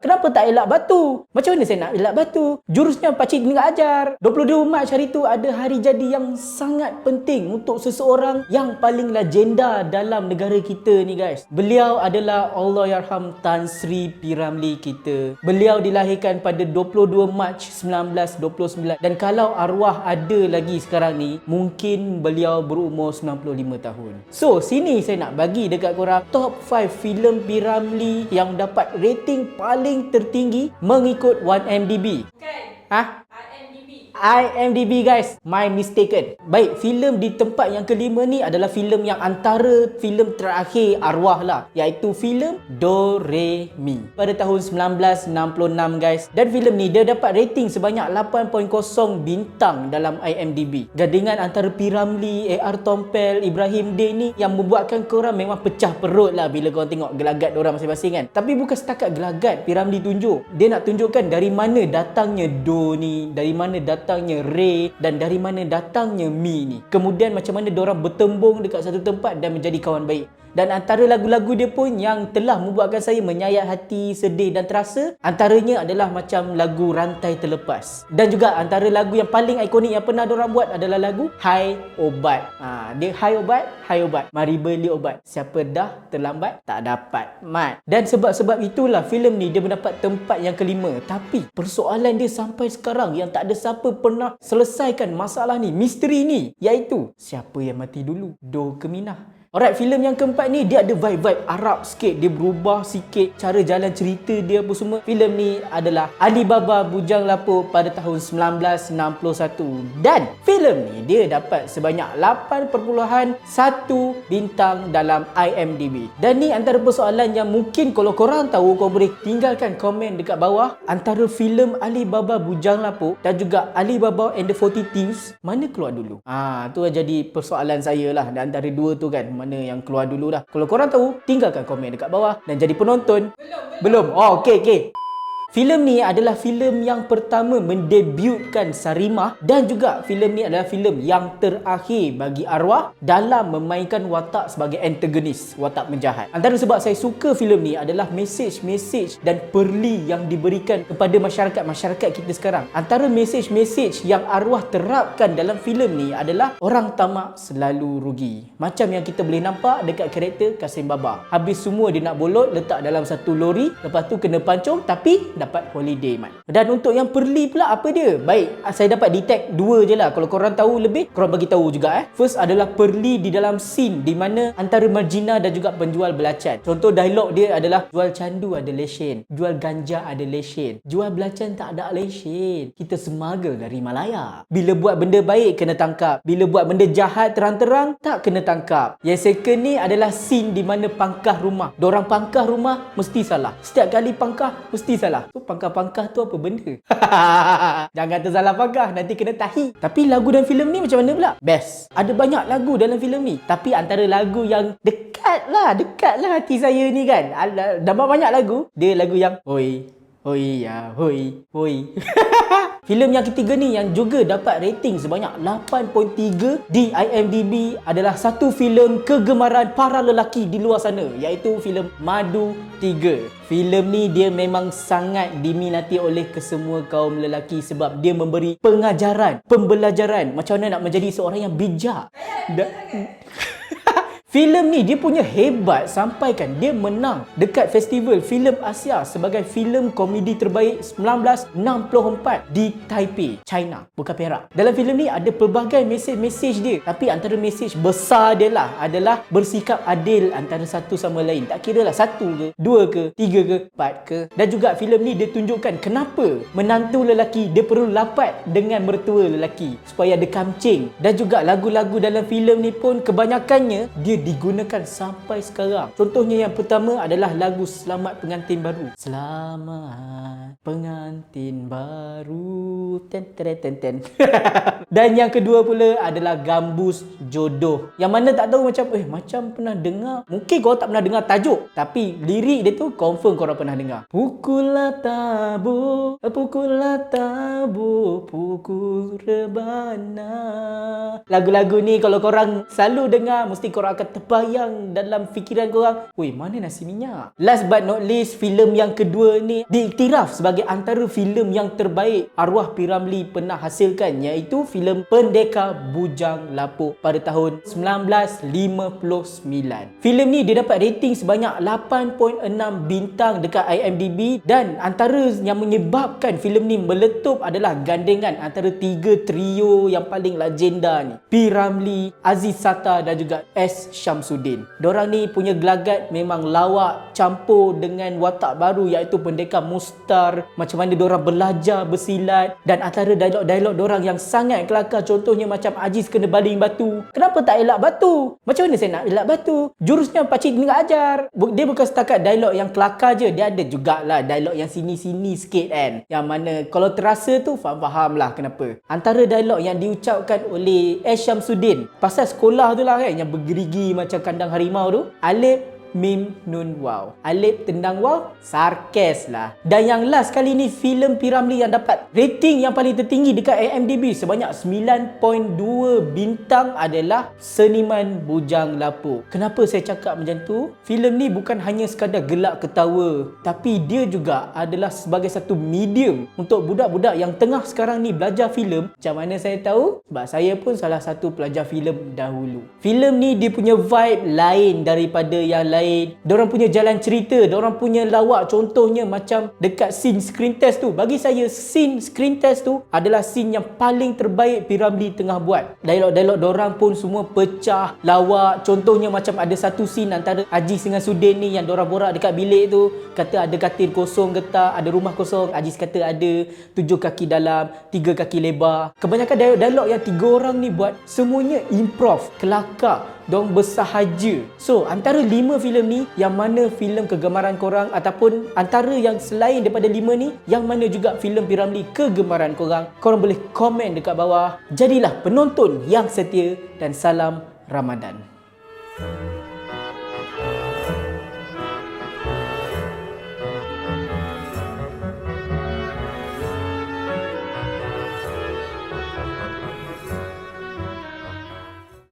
Kenapa tak elak batu? Macam mana saya nak elak batu? Jurusnya pakcik kena ajar. 22 Mac hari tu ada hari jadi yang sangat penting untuk seseorang yang paling legenda dalam negara kita ni guys. Beliau adalah Allahyarham Tan Sri P. Ramlee kita. Beliau dilahirkan pada 22 Mac 1929 dan kalau arwah ada lagi sekarang ni, mungkin beliau berumur 95 tahun. So, sini saya nak bagi dekat korang top 5 filem P. Ramlee yang dapat rating paling tertinggi mengikut 1MDB. Bukan. Ha? IMDb. IMDb guys, my mistaken. Baik, filem di tempat yang kelima ni adalah filem yang antara filem terakhir arwah lah, iaitu filem Do Re Mi pada tahun 1966 guys. Dan filem ni dia dapat rating sebanyak 8.0 bintang dalam IMDb. Gandingan antara P. Ramlee, AR Tompel, Ibrahim Day ni yang membuatkan korang memang pecah perut lah bila korang tengok gelagat dorang masing-masing kan. Tapi bukan setakat gelagat P. Ramlee tunjuk, dia nak tunjukkan dari mana datangnya Do ni, dari mana datangnya Ray dan dari mana datangnya Mi ni. Kemudian macam mana diorang bertembung dekat satu tempat dan menjadi kawan baik. Dan antara lagu-lagu dia pun yang telah membuatkan saya menyayat hati, sedih dan terasa, antaranya adalah macam lagu Rantai Terlepas. Dan juga antara lagu yang paling ikonik yang pernah diorang buat adalah lagu Hai Obat. Dia Hai Obat, mari beli obat. Siapa dah terlambat tak dapat mat. Dan sebab-sebab itulah filem ni dia mendapat tempat yang kelima. Tapi persoalan dia sampai sekarang yang tak ada siapa pernah selesaikan masalah ni, misteri ni, iaitu siapa yang mati dulu, Do ke Minah? Alright, filem yang keempat ni dia ada vibe-vibe Arab sikit. Dia berubah sikit cara jalan cerita dia apa semua. Filem ni adalah Alibaba Bujang Lapuk pada tahun 1961. Dan filem ni dia dapat sebanyak 8.1 bintang dalam IMDb. Dan ni antara persoalan yang mungkin kalau korang tahu, korang boleh tinggalkan komen dekat bawah. Antara filem Alibaba Bujang Lapuk dan juga Alibaba and the 40 Thieves, mana keluar dulu? Tu jadi persoalan saya lah. Dan antara dua tu kan, mana yang keluar dulu dah. Kalau korang tahu, tinggalkan komen dekat bawah. Dan jadi penonton. Belum. Oh, okey. Filem ni adalah filem yang pertama mendebutkan Sarimah dan juga filem ni adalah filem yang terakhir bagi arwah dalam memainkan watak sebagai antagonis, watak penjahat. Antara sebab saya suka filem ni adalah mesej-mesej dan perli yang diberikan kepada masyarakat kita sekarang. Antara mesej-mesej yang arwah terapkan dalam filem ni adalah orang tamak selalu rugi. Macam yang kita boleh nampak dekat karakter Kasim Baba. Habis semua dia nak bolot, letak dalam satu lori, lepas tu kena pancung tapi dapat holiday mat. Dan untuk yang perli pula apa dia? Baik, saya dapat detect dua je lah. Kalau korang tahu lebih, korang bagi tahu juga First adalah perli di dalam scene di mana antara margina dan juga penjual belacan. Contoh dialog dia adalah jual candu ada lesen, jual ganja ada lesen, jual belacan tak ada lesen. Kita smuggle dari Malaya. Bila buat benda baik kena tangkap, bila buat benda jahat terang-terang tak kena tangkap. Yang second ni adalah scene di mana pangkah rumah. Dorang pangkah rumah mesti salah. Setiap kali pangkah mesti salah. Tu pangkah-pangkah tu apa benda? Jangan tersalah pangkah, nanti kena tahi. Tapi lagu dan filem ni macam mana pula? Best. Ada banyak lagu dalam filem ni. Tapi antara lagu yang dekat lah hati saya ni kan. Dah banyak lagu. Dia lagu yang hoi ya hoi. Filem yang ketiga ni yang juga dapat rating sebanyak 8.3 di IMDb adalah satu filem kegemaran para lelaki di luar sana, iaitu filem Madu 3. Filem ni dia memang sangat diminati oleh kesemua kaum lelaki sebab dia memberi pengajaran, pembelajaran macam mana nak menjadi seorang yang bijak. Filem ni dia punya hebat sampaikan dia menang dekat festival filem Asia sebagai filem komedi terbaik 1964 di Taipei, China, bukan Perak. Dalam filem ni ada pelbagai mesej-mesej dia, tapi antara mesej besar dia lah adalah bersikap adil antara satu sama lain. Tak kira lah satu ke, dua ke, tiga ke, empat ke. Dan juga filem ni dia tunjukkan kenapa menantu lelaki dia perlu lapat dengan mertua lelaki supaya ada kamcing. Dan juga lagu-lagu dalam filem ni pun kebanyakannya dia digunakan sampai sekarang. Contohnya yang pertama adalah lagu Selamat Pengantin Baru. Selamat Pengantin Baru. Ten. Dan yang kedua pula adalah Gambus Jodoh. Yang mana tak tahu macam pernah dengar. Mungkin korang tak pernah dengar tajuk, tapi lirik dia tu confirm korang pernah dengar. Pukullah tabu, pukul rebana. Lagu-lagu ni kalau korang selalu dengar, mesti korang akan terbayang dalam fikiran korang, weh, mana nasi minyak? Last but not least, filem yang kedua ni diiktiraf sebagai antara filem yang terbaik arwah P. Ramlee pernah hasilkan, iaitu filem Pendekar Bujang Lapuk pada tahun 1959. Filem ni dia dapat rating sebanyak 8.6 bintang dekat IMDb, dan antara yang menyebabkan filem ni meletup adalah gandengan antara tiga trio yang paling legenda ni, P. Ramlee, Aziz Sata dan juga S. Syamsuddin. Dorang ni punya gelagat memang lawak, campur dengan watak baru iaitu pendekar mustar, macam mana dorang belajar bersilat, dan antara dialog-dialog dorang yang sangat kelakar, contohnya macam Aziz kena baling batu. Kenapa tak elak batu? Macam mana saya nak elak batu? Jurusnya pakcik tinggal ajar. Dia bukan setakat dialog yang kelakar je, dia ada jugalah dialog yang sini-sini sikit kan, yang mana kalau terasa tu faham-faham lah kenapa. Antara dialog yang diucapkan oleh S. Syamsuddin pasal sekolah tu lah kan, yang bergerigi macam kandang harimau tu, Alif Mim Nun Waw. Alif tendang waw, sarkas lah. Dan yang last kali ni, filem P. Ramlee yang dapat rating yang paling tertinggi dekat IMDb sebanyak 9.2 bintang adalah Seniman Bujang Lapuk. Kenapa saya cakap macam tu? Filem ni bukan hanya sekadar gelak ketawa, tapi dia juga adalah sebagai satu medium untuk budak-budak yang tengah sekarang ni belajar filem. Macam mana saya tahu? Sebab saya pun salah satu pelajar filem dahulu. Filem ni dia punya vibe lain daripada yang lain. Diorang punya jalan cerita, diorang punya lawak, contohnya macam dekat scene screen test tu. Bagi saya, scene screen test tu adalah scene yang paling terbaik P. Ramlee tengah buat. Dialog-dialog diorang pun semua pecah, lawak. Contohnya macam ada satu scene antara Aziz dengan Sudin ni yang diorang borak dekat bilik tu, kata ada katil kosong ke tak, ada rumah kosong. Aziz kata ada, 7 kaki dalam, 3 kaki lebar. Kebanyakan dialog-dialog yang 3 orang ni buat, semuanya improv, kelakar, dong bersahaja. So, antara 5 filem ni, yang mana filem kegemaran korang, ataupun antara yang selain daripada 5 ni, yang mana juga filem P. Ramlee kegemaran korang, korang boleh komen dekat bawah. Jadilah penonton yang setia dan salam Ramadan.